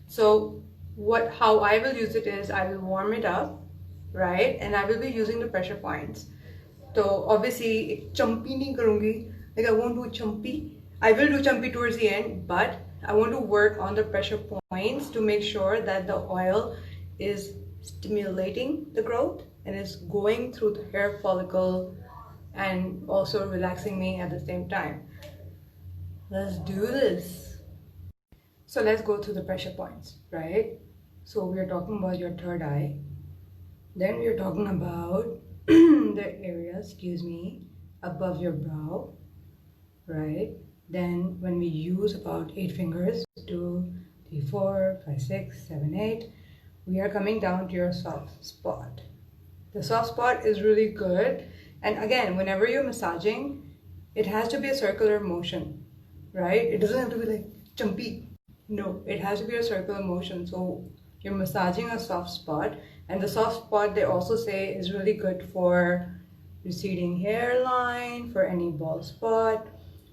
So how I will use it is I will warm it up, right? And I will be using the pressure points. So obviously, chumpy nahi karungi. Like I won't do chumpy. I will do chumpy towards the end, but I want to work on the pressure points to make sure that the oil is stimulating the growth and is going through the hair follicle and also relaxing me at the same time. Let's do this. So let's go through the pressure points, right? So we're talking about your third eye. Then we're talking about the area, excuse me, above your brow, right? Then when we use about 8 fingers, 2, 3, 4, 5, 6, 7, 8, we are coming down to your soft spot. The soft spot is really good. And again, whenever you're massaging, it has to be a circular motion, right? It doesn't have to be like jumpy. No, it has to be a circular motion. So you're massaging a soft spot, and the soft spot they also say is really good for receding hairline, for any bald spot.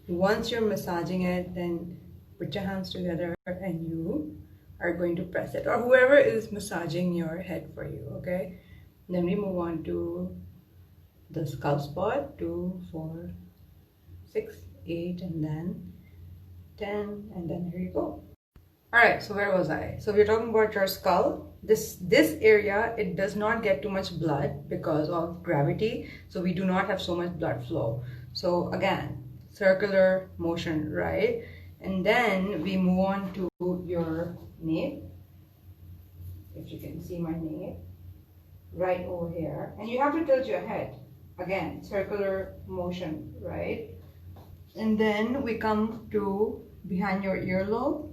Once you're massaging it, then put your hands together and you are going to press it, or whoever is massaging your head for you, okay? Then we move on to the scalp spot, 2, 4, 6, 8, and then 10, and then here you go. Alright, so where was I? So we're talking about your skull. This area, it does not get too much blood because of gravity. So we do not have so much blood flow. So again, circular motion, right? And then we move on to your nape. If you can see my nape, right over here. And you have to tilt your head. Again, circular motion, right? And then we come to behind your earlobe,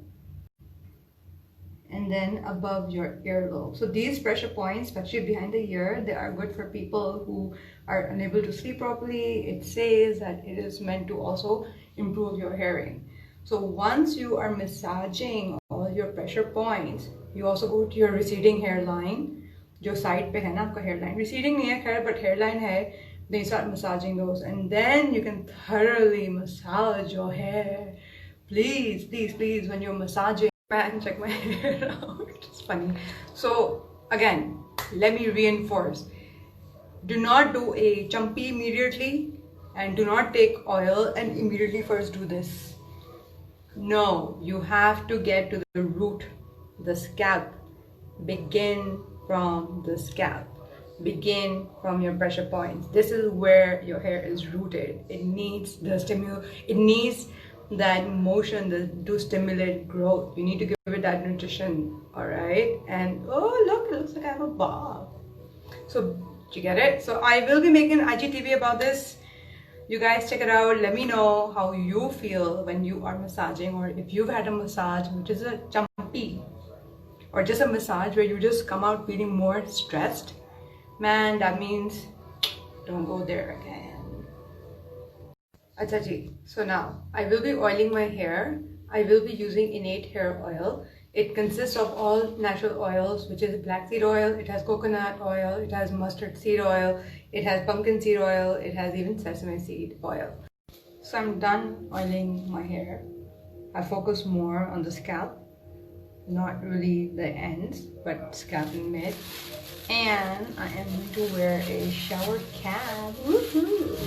and then above your earlobe. So these pressure points, especially behind the ear, they are good for people who are unable to sleep properly. It says that it is meant to also improve your hearing. So once you are massaging all your pressure points, you also go to your receding hairline. जो side पे है ना आपका hairline, receding नहीं है खैर, but hairline है. Then you start massaging those, and then you can thoroughly massage your hair. Please, please, please, when you're massaging, man, check my hair out. It's funny. So again, let me reinforce. Do not do a chumpy immediately, and do not take oil and immediately first do this. No, you have to get to the root, the scalp. Begin from the scalp. Begin from your pressure points. This is where your hair is rooted. It needs the it needs that motion to stimulate growth. You need to give it that nutrition, all right? And oh look, it looks like I have a bob. So you get it? So I will be making an IGTV about this. You guys check it out. Let me know how you feel when you are massaging, or if you've had a massage which is a chumpy, or just a massage where you just come out feeling more stressed. Man, that means don't go there again. Acha ji. So now I will be oiling my hair. I will be using innate hair oil. It consists of all natural oils, which is black seed oil, it has coconut oil, it has mustard seed oil, it has pumpkin seed oil, it has even sesame seed oil. So I'm done oiling my hair. I focus more on the scalp, not really the ends, but scalp and mid. And I am going to wear a shower cap. Woohoo!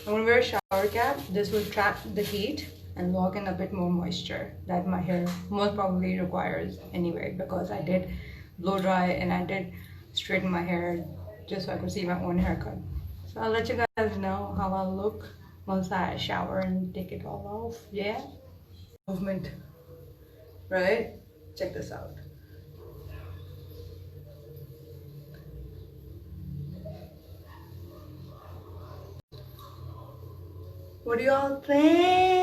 I'm going to wear a shower cap. This will trap the heat and lock in a bit more moisture that my hair most probably requires anyway, because I did blow dry and I did straighten my hair just so I could see my own haircut. So I'll let you guys know how I'll look once I shower and take it all off. Yeah? Movement. Right? Check this out. What do y'all think?